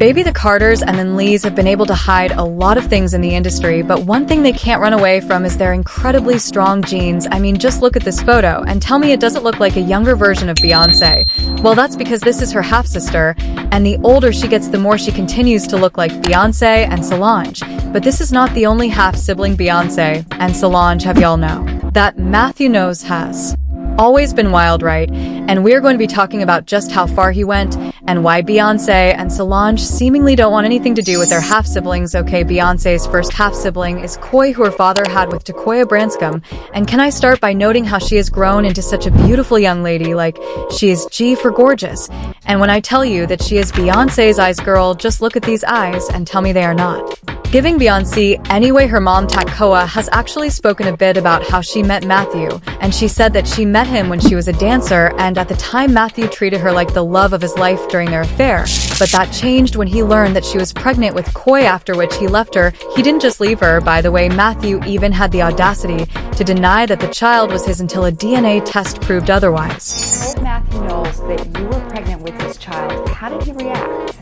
Baby the Carters and the Lees have been able to hide a lot of things in the industry, but one thing they can't run away from is their incredibly strong genes. I mean, just look at this photo and tell me it doesn't look like a younger version of Beyonce. Well, that's because this is her half-sister, and the older she gets, the more she continues to look like Beyonce and Solange. But this is not the only half-sibling Beyonce and Solange have y'all know that Matthew Knowles has. Always been wild, right? And we're going to be talking about just how far he went and why Beyonce and Solange seemingly don't want anything to do with their half-siblings. Okay, Beyonce's first half-sibling is Koi, who her father had with Takoya Branscombe. And can I start by noting how she has grown into such a beautiful young lady? Like, she is G for gorgeous. And when I tell you that she is Beyonce's eyes, girl, just look at these eyes and tell me they are not. Giving Beyonce anyway, her mom Takoa has actually spoken a bit about how she met Matthew, and she said that she met him when she was a dancer, and at the time Matthew treated her like the love of his life during their affair. But that changed when he learned that she was pregnant with Koi, after which he left her. He didn't just leave her, by the way. Matthew even had the audacity to deny that the child was his until a DNA test proved otherwise. I told Matthew Knowles that you were pregnant with his child. How did he react?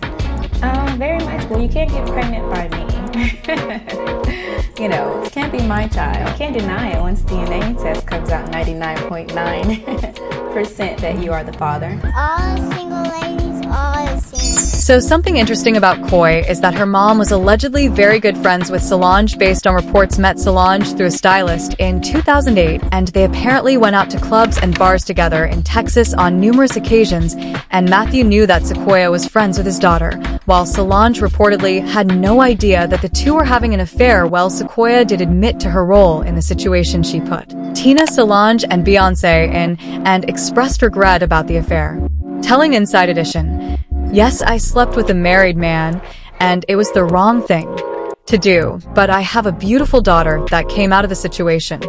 Very much. Well, you can't get pregnant by me. You know, it can't be my child. I can't deny it once DNA test comes out 99.9% that you are the father. All single ladies, all single. So something interesting about Koi is that her mom was allegedly very good friends with Solange. Based on reports, met Solange through a stylist in 2008, and they apparently went out to clubs and bars together in Texas on numerous occasions, and Matthew knew that Sequoia was friends with his daughter, while Solange reportedly had no idea that the two were having an affair. Well, Sequoia did admit to her role in the situation she put Tina, Solange, and Beyonce in, and expressed regret about the affair. Telling Inside Edition, "Yes, I slept with a married man, and it was the wrong thing to do, but I have a beautiful daughter that came out of the situation."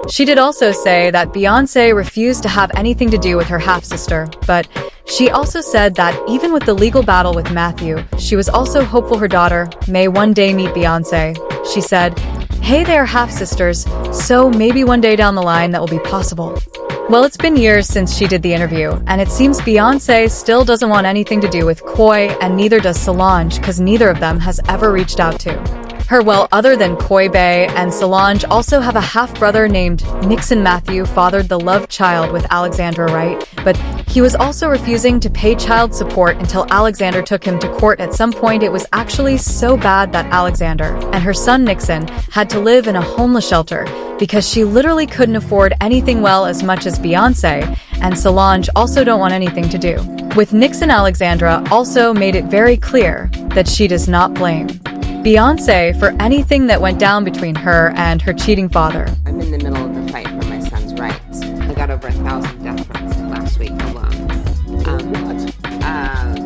She did also say that Beyonce refused to have anything to do with her half-sister, but she also said that even with the legal battle with Matthew, she was also hopeful her daughter may one day meet Beyonce. She said, "Hey, they're half-sisters, so maybe one day down the line that will be possible." Well, it's been years since she did the interview, and it seems Beyonce still doesn't want anything to do with Koi, and neither does Solange, because neither of them has ever reached out to her. Well, other than Koi, Bey and Solange also have a half-brother named Nixon. Matthew fathered the love child with Alexandra Wright, but he was also refusing to pay child support until Alexander took him to court. At some point, it was actually so bad that Alexander and her son Nixon had to live in a homeless shelter because she literally couldn't afford anything. Well, as much as Beyonce and Solange also don't want anything to do with Nixon, Alexandra also made it very clear that she does not blame Beyonce for anything that went down between her and her cheating father. I'm in the middle of the fight for my son's rights. I got over 1,000 death threats last week alone.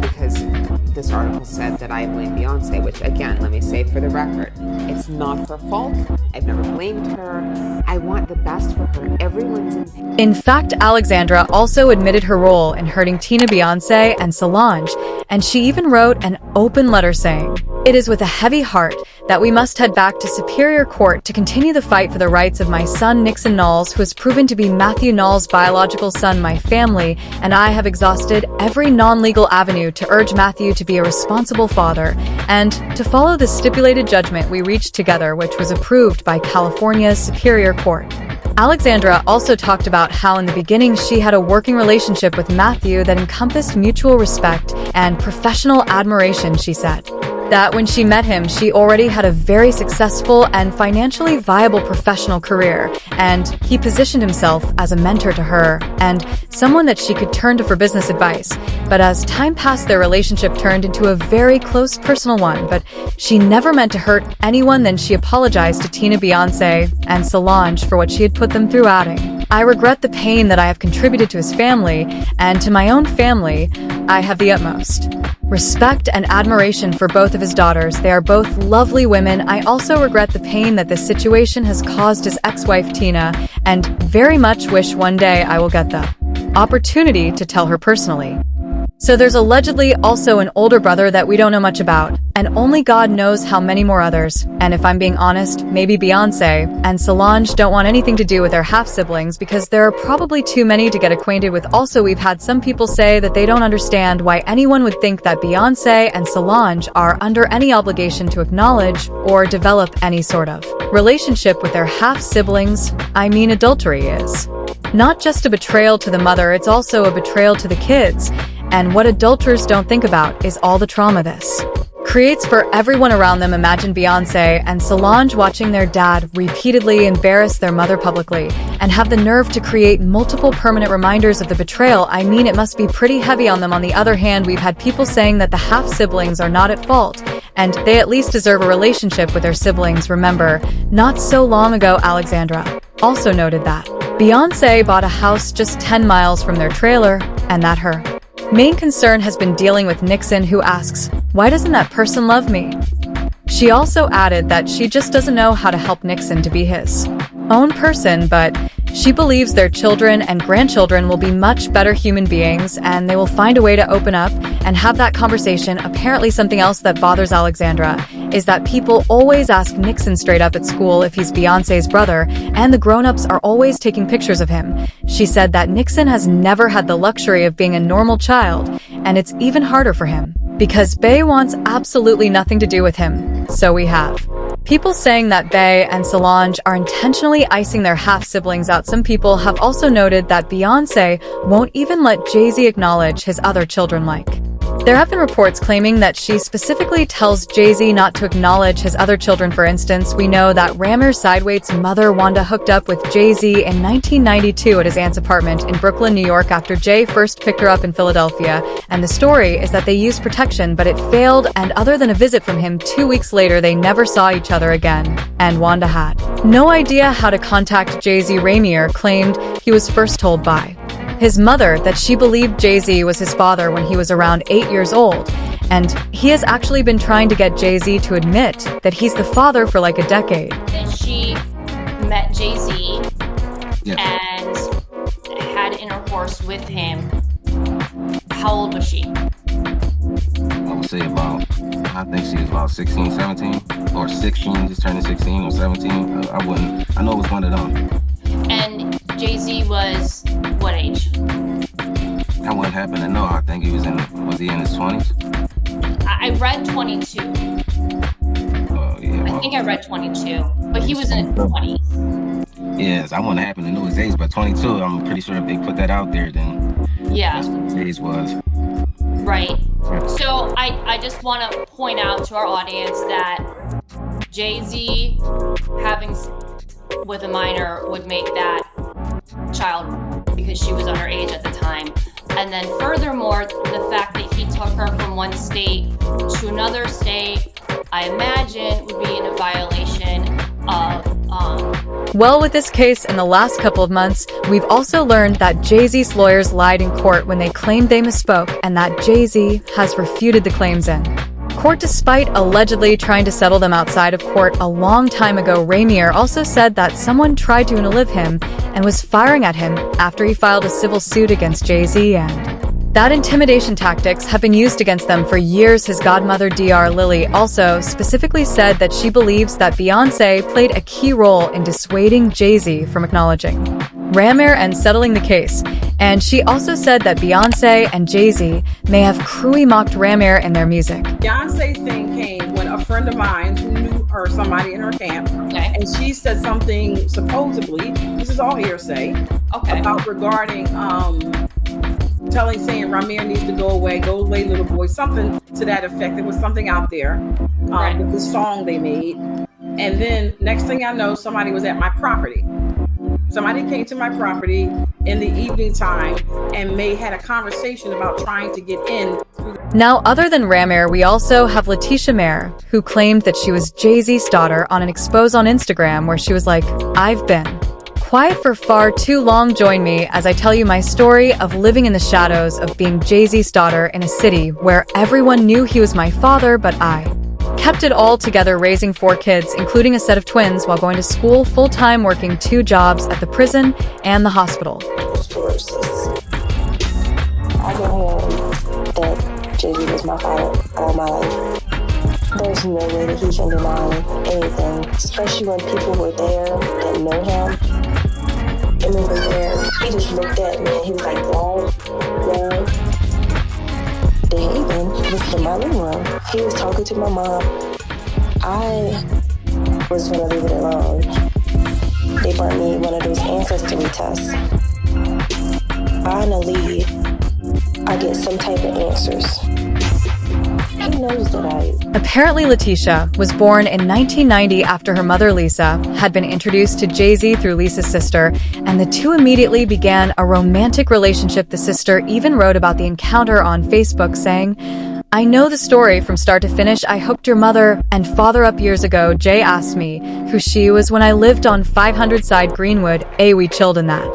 Because this article said that I blame Beyonce, which again, let me say for the record, it's not her fault. I've never blamed her. I want the best for her. Everyone's in pain. In fact, Alexandra also admitted her role in hurting Tina, Beyonce, and Solange, and she even wrote an open letter saying, "It is with a heavy heart that we must head back to Superior Court to continue the fight for the rights of my son Nixon Knowles, who has proven to be Matthew Knowles' biological son. My family and I have exhausted every non-legal avenue to urge Matthew to be a responsible father and to follow the stipulated judgment we reached together, which was approved by California's Superior Court." Alexandra also talked about how in the beginning she had a working relationship with Matthew that encompassed mutual respect and professional admiration. She said that when she met him, she already had a very successful and financially viable professional career, and he positioned himself as a mentor to her and someone that she could turn to for business advice. But as time passed, their relationship turned into a very close personal one, but she never meant to hurt anyone. Then she apologized to Tina, Beyonce, and Solange for what she had put them through, adding, "I regret the pain that I have contributed to his family, and to my own family, I have the utmost respect and admiration for both of his daughters. They are both lovely women. I also regret the pain that this situation has caused his ex-wife Tina, and very much wish one day I will get the opportunity to tell her personally." So there's allegedly also an older brother that we don't know much about, and only God knows how many more others. And if I'm being honest, maybe Beyonce and Solange don't want anything to do with their half-siblings because there are probably too many to get acquainted with. Also, we've had some people say that they don't understand why anyone would think that Beyonce and Solange are under any obligation to acknowledge or develop any sort of relationship with their half-siblings. I mean, adultery is not just a betrayal to the mother, it's also a betrayal to the kids. And what adulterers don't think about is all the trauma this creates for everyone around them. Imagine Beyonce and Solange watching their dad repeatedly embarrass their mother publicly and have the nerve to create multiple permanent reminders of the betrayal. I mean, it must be pretty heavy on them. On the other hand, we've had people saying that the half-siblings are not at fault and they at least deserve a relationship with their siblings. Remember, not so long ago, Alexandra also noted that Beyonce bought a house just 10 miles from their trailer and that her main concern has been dealing with Nixon, who asks, "Why doesn't that person love me?" She also added that she just doesn't know how to help Nixon to be his own person, but she believes their children and grandchildren will be much better human beings and they will find a way to open up and have that conversation. Apparently, something else that bothers Alexandra is that people always ask Nixon straight up at school if he's Beyonce's brother, and the grown-ups are always taking pictures of him. She said that Nixon has never had the luxury of being a normal child, and it's even harder for him because Bey wants absolutely nothing to do with him. So we have people saying that Bey and Solange are intentionally icing their half-siblings out. Some people have also noted that Beyonce won't even let Jay-Z acknowledge his other children. There have been reports claiming that she specifically tells Jay-Z not to acknowledge his other children. For instance, we know that Ramir Sidewaite's mother Wanda hooked up with Jay-Z in 1992 at his aunt's apartment in Brooklyn, New York after Jay first picked her up in Philadelphia, and the story is that they used protection but it failed, and other than a visit from him 2 weeks later they never saw each other again, and Wanda had no idea how to contact Jay-Z. Ramir claimed he was first told by his mother that she believed Jay-Z was his father when he was around 8 years old, and he has actually been trying to get Jay-Z to admit that he's the father for like a decade. And she met Jay-Z and had intercourse with him. How old was she? I would say I think she was about 16, 17, or 16, just turning 16 or 17. I know it was one of them. And Jay-Z was what age? I wouldn't happen to know. I think was he in his 20s? I read 22. Yeah. I think I read 22, but he was in his 20s. Yes, I wouldn't happen to know his age, but 22, I'm pretty sure if they put that out there, then that's what his age was. Right. So I just want to point out to our audience that Jay-Z having with a minor would make that child because she was underage at the time. And then furthermore, the fact that he took her from one state to another state, I imagine would be in a violation of Well, with this case in the last couple of months, we've also learned that Jay-Z's lawyers lied in court when they claimed they misspoke, and that Jay-Z has refuted the claims in court despite allegedly trying to settle them outside of court a long time ago. Ramir also said that someone tried to unalive him and was firing at him after he filed a civil suit against Jay-Z, and that intimidation tactics have been used against them for years. His godmother Dr. Lily also specifically said that she believes that Beyonce played a key role in dissuading Jay-Z from acknowledging Ramir and settling the case. And she also said that Beyonce and Jay-Z may have cruelly mocked Ramir in their music. Beyonce's thing came when a friend of mine who knew her, somebody in her camp, and she said something supposedly, this is all hearsay, about regarding saying Ramir needs to go away little boy, something to that effect. There was something out there with the song they made. And then next thing I know, somebody was at my property. Somebody came to my property in the evening time and had a conversation about trying to get in. Now, other than Ramir, we also have Letitia Mayer, who claimed that she was Jay-Z's daughter on an expose on Instagram where she was like, "I've been quiet for far too long. Join me as I tell you my story of living in the shadows of being Jay-Z's daughter in a city where everyone knew he was my father, but I kept it all together, raising 4 kids, including a set of twins, while going to school full-time, working 2 jobs at the prison and the hospital." I've been hearing that Jay-Z was my father all my life. there's no way that he can deny anything, especially when people were there that know him. And when they were there, he just looked at me and he was like, "Wall, wall." The Haven was in my living room. He was talking to my mom. I was gonna leave it alone. They brought me one of those ancestry tests. Finally, I get some type of answers. He knows that Apparently, Letitia was born in 1990 after her mother, Lisa, had been introduced to Jay-Z through Lisa's sister, and the two immediately began a romantic relationship. The sister even wrote about the encounter on Facebook, saying, "I know the story from start to finish. I hooked your mother and father up years ago. Jay asked me who she was when I lived on 500 Side Greenwood. We chilled in that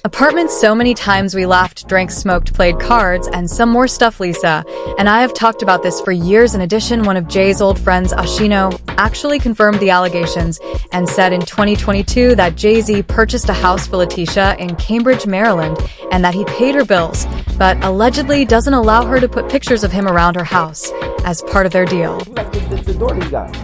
apartment so many times. We laughed, drank, smoked, played cards, and some more stuff. Lisa and I have talked about this for years." In addition, one of Jay's old friends, Ashino, actually confirmed the allegations and said in 2022 that Jay-Z purchased a house for Letitia in Cambridge, Maryland, and that he paid her bills, but allegedly doesn't allow her to put pictures of him around her house as part of their deal. The door he got.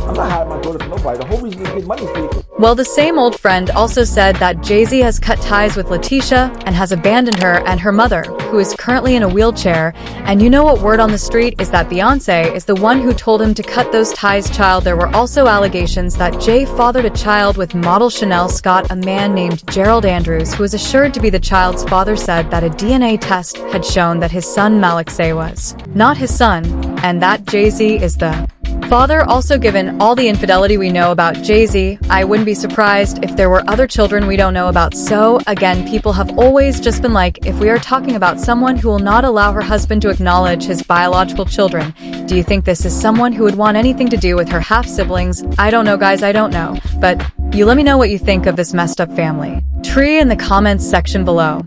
I'm not hiding my daughter from nobody. The whole reason is getting money for you. Well, the same old friend also said that Jay-Z has cut ties with Letitia and has abandoned her and her mother, who is currently in a wheelchair. And you know what, word on the street is that Beyonce is the one who told him to cut those ties. Child, there were also allegations that Jay fathered a child with model Chanel Scott. A man named Gerald Andrews, who was assured to be the child's father, said that a DNA test had shown that his son Malexay was not his son, and that Jay-Z is the father. Also, given all the infidelity we know about Jay-Z, I wouldn't be surprised if there were other children we don't know about. So, again, people have always just been like, if we are talking about someone who will not allow her husband to acknowledge his biological children, do you think this is someone who would want anything to do with her half-siblings? I don't know, guys, I don't know. But you let me know what you think of this messed up family tree in the comments section below.